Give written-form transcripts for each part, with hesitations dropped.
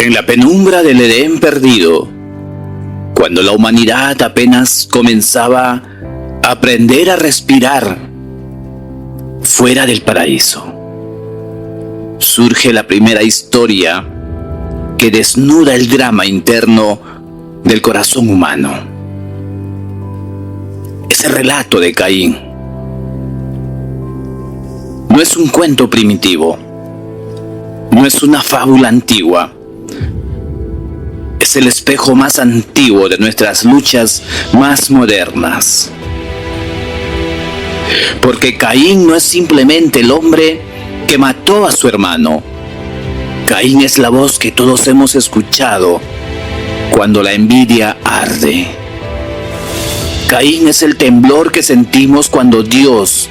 En la penumbra del Edén perdido, cuando la humanidad apenas comenzaba a aprender a respirar fuera del paraíso, surge la primera historia que desnuda el drama interno del corazón humano. Es el relato de Caín. No es un cuento primitivo, no es una fábula antigua. Es el espejo más antiguo de nuestras luchas más modernas. Porque Caín no es simplemente el hombre que mató a su hermano. Caín es la voz que todos hemos escuchado cuando la envidia arde. Caín es el temblor que sentimos cuando Dios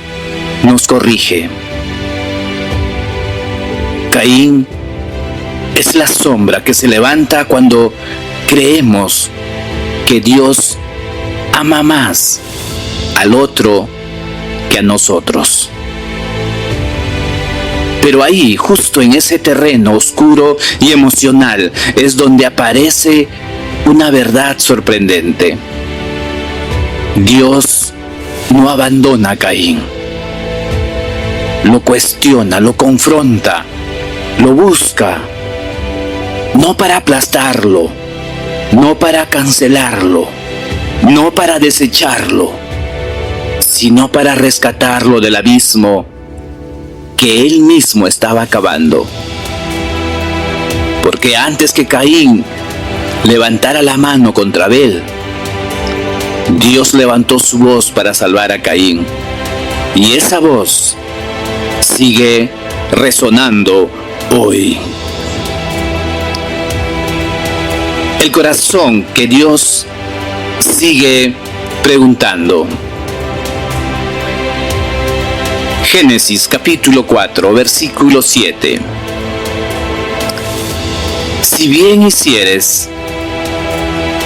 nos corrige. Caín es la sombra que se levanta cuando creemos que Dios ama más al otro que a nosotros. Pero ahí, justo en ese terreno oscuro y emocional, es donde aparece una verdad sorprendente. Dios no abandona a Caín. Lo cuestiona, lo confronta, lo busca. No para aplastarlo, no para cancelarlo, no para desecharlo, sino para rescatarlo del abismo que él mismo estaba cavando. Porque antes que Caín levantara la mano contra Abel, Dios levantó su voz para salvar a Caín. Y esa voz sigue resonando hoy. El corazón que Dios sigue preguntando. Génesis capítulo 4, versículo 7. Si bien hicieres,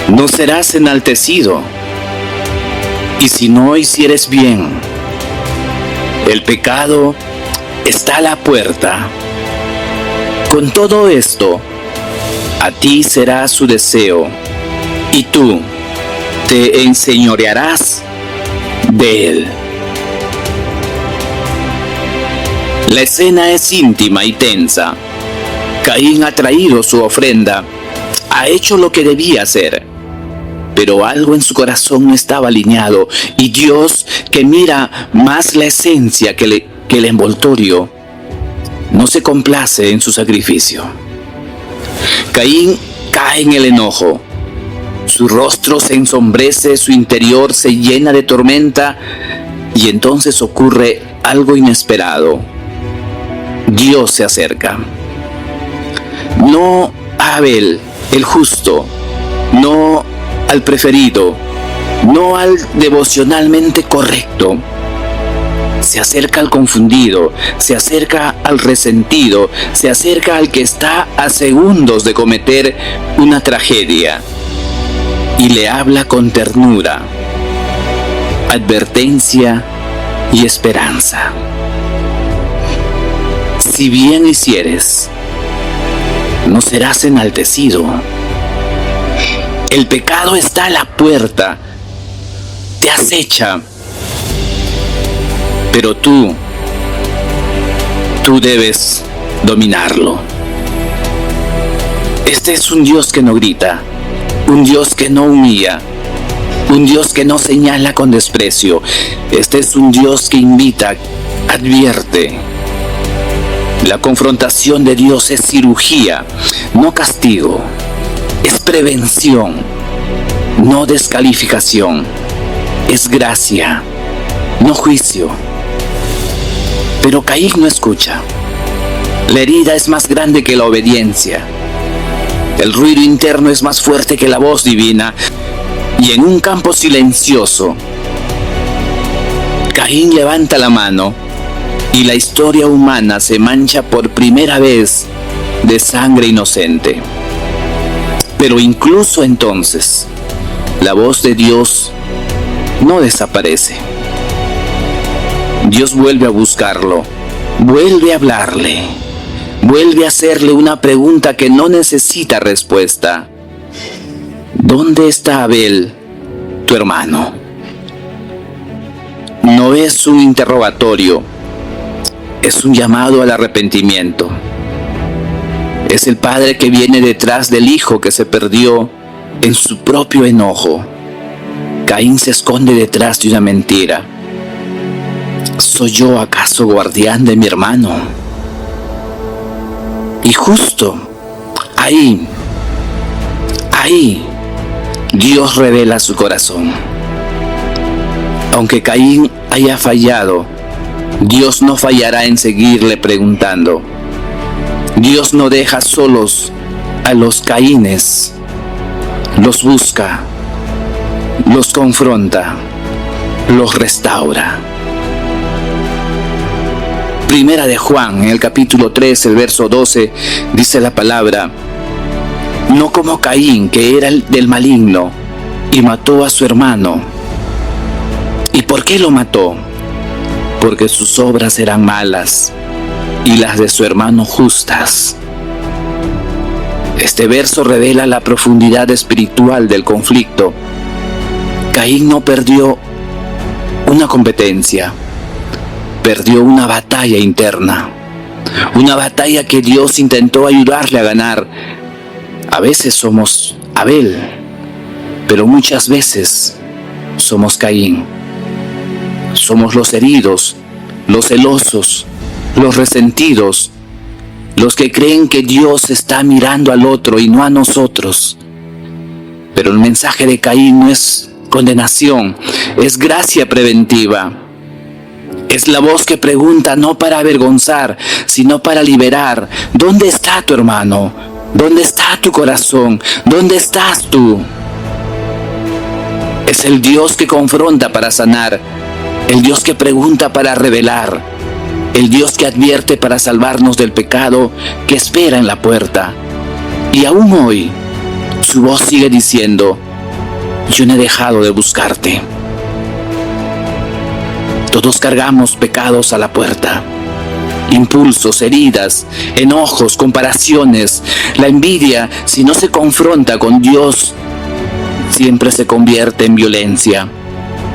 no serás enaltecido, y si no hicieres bien, el pecado está a la puerta. Con todo esto, a ti será su deseo, y tú te enseñorearás de él. La escena es íntima y tensa. Caín ha traído su ofrenda, ha hecho lo que debía hacer, pero algo en su corazón no estaba alineado, y Dios, que mira más la esencia que el envoltorio, no se complace en su sacrificio. Caín cae en el enojo. Su rostro se ensombrece, su interior se llena de tormenta, y entonces ocurre algo inesperado. Dios se acerca. No a Abel, el justo, no al preferido, no al devocionalmente correcto. Se acerca al confundido, se acerca al resentido, se acerca al que está a segundos de cometer una tragedia y le habla con ternura, advertencia y esperanza. Si bien hicieres, no serás enaltecido. El pecado está a la puerta, te acecha. Pero tú debes dominarlo. Este es un Dios que no grita, un Dios que no humilla, un Dios que no señala con desprecio. Este es un Dios que invita, advierte. La confrontación de Dios es cirugía, no castigo. Es prevención, no descalificación. Es gracia, no juicio. Pero Caín no escucha. La herida es más grande que la obediencia. El ruido interno es más fuerte que la voz divina. Y en un campo silencioso, Caín levanta la mano y la historia humana se mancha por primera vez de sangre inocente. Pero incluso entonces, la voz de Dios no desaparece. Dios vuelve a buscarlo, vuelve a hablarle, vuelve a hacerle una pregunta que no necesita respuesta. ¿Dónde está Abel, tu hermano? No es un interrogatorio, es un llamado al arrepentimiento. Es el padre que viene detrás del hijo que se perdió en su propio enojo. Caín se esconde detrás de una mentira. ¿Soy yo acaso guardián de mi hermano? Y justo ahí, Dios revela su corazón. Aunque Caín haya fallado, Dios no fallará en seguirle preguntando. Dios no deja solos a los Caínes, los busca, los confronta, los restaura. Primera de Juan, en el capítulo 3, el verso 12, dice la palabra: no como Caín, que era del maligno, y mató a su hermano. ¿Y por qué lo mató? Porque sus obras eran malas y las de su hermano justas. Este verso revela la profundidad espiritual del conflicto. Caín no perdió una competencia, perdió una batalla interna, una batalla que Dios intentó ayudarle a ganar. A veces somos Abel, pero muchas veces somos Caín. Somos los heridos, los celosos, los resentidos, los que creen que Dios está mirando al otro y no a nosotros. Pero el mensaje de Caín no es condenación, es gracia preventiva. Es la voz que pregunta no para avergonzar, sino para liberar. ¿Dónde está tu hermano? ¿Dónde está tu corazón? ¿Dónde estás tú? Es el Dios que confronta para sanar, el Dios que pregunta para revelar, el Dios que advierte para salvarnos del pecado que espera en la puerta. Y aún hoy, su voz sigue diciendo: yo no he dejado de buscarte. Todos cargamos pecados a la puerta. Impulsos, heridas, enojos, comparaciones. La envidia, si no se confronta con Dios, siempre se convierte en violencia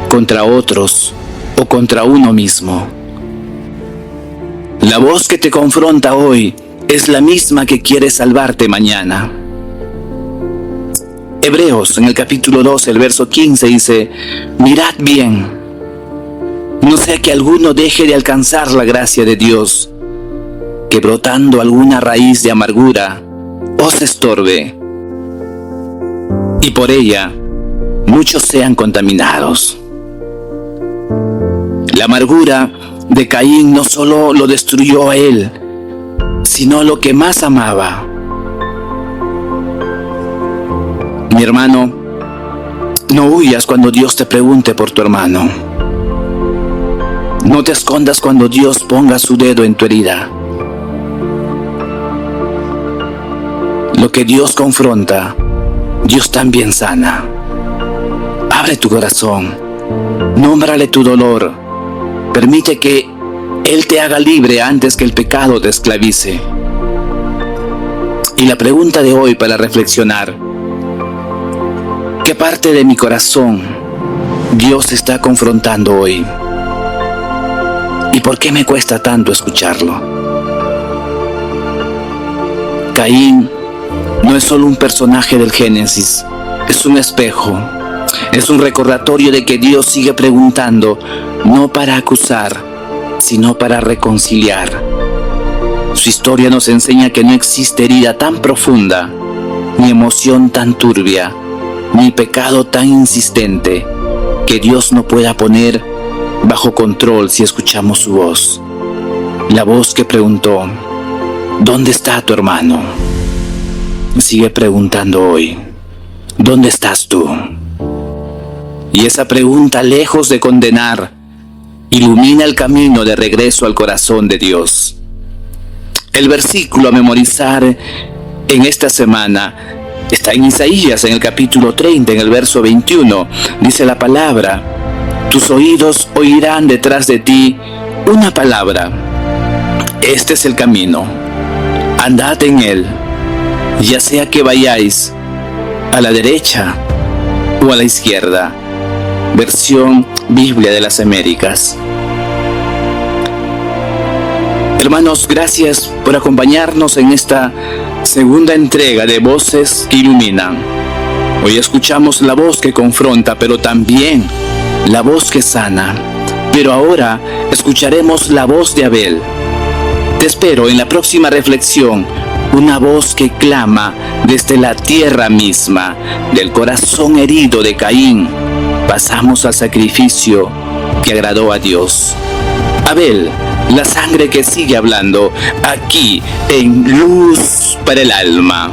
contra otros o contra uno mismo. La voz que te confronta hoy es la misma que quiere salvarte mañana. Hebreos, en el capítulo 12, el verso 15 dice: mirad bien, no sea que alguno deje de alcanzar la gracia de Dios, que brotando alguna raíz de amargura os estorbe, y por ella muchos sean contaminados. La amargura de Caín no solo lo destruyó a él, sino lo que más amaba. Mi hermano, no huyas cuando Dios te pregunte por tu hermano. No te escondas cuando Dios ponga su dedo en tu herida. Lo que Dios confronta, Dios también sana. Abre tu corazón, nómbrale tu dolor, permite que Él te haga libre antes que el pecado te esclavice. Y la pregunta de hoy para reflexionar: ¿qué parte de mi corazón Dios está confrontando hoy? ¿Y por qué me cuesta tanto escucharlo? Caín no es solo un personaje del Génesis, es un espejo, es un recordatorio de que Dios sigue preguntando, no para acusar, sino para reconciliar. Su historia nos enseña que no existe herida tan profunda, ni emoción tan turbia, ni pecado tan insistente, que Dios no pueda poner bajo control si escuchamos su voz. La voz que preguntó, ¿dónde está tu hermano? Sigue preguntando hoy, ¿dónde estás tú? Y esa pregunta, lejos de condenar, ilumina el camino de regreso al corazón de Dios. El versículo a memorizar en esta semana está en Isaías, en el capítulo 30, en el verso 21. Dice la palabra, tus oídos oirán detrás de ti una palabra. Este es el camino, andad en él, ya sea que vayáis a la derecha o a la izquierda. Versión Biblia de las Américas. Hermanos, gracias por acompañarnos en esta segunda entrega de Voces que Iluminan. Hoy escuchamos la voz que confronta, pero también la voz que sana. Pero ahora escucharemos la voz de Abel. Te espero en la próxima reflexión, una voz que clama desde la tierra misma, del corazón herido de Caín. Pasamos al sacrificio que agradó a Dios. Abel, la sangre que sigue hablando, aquí en Luz para el Alma.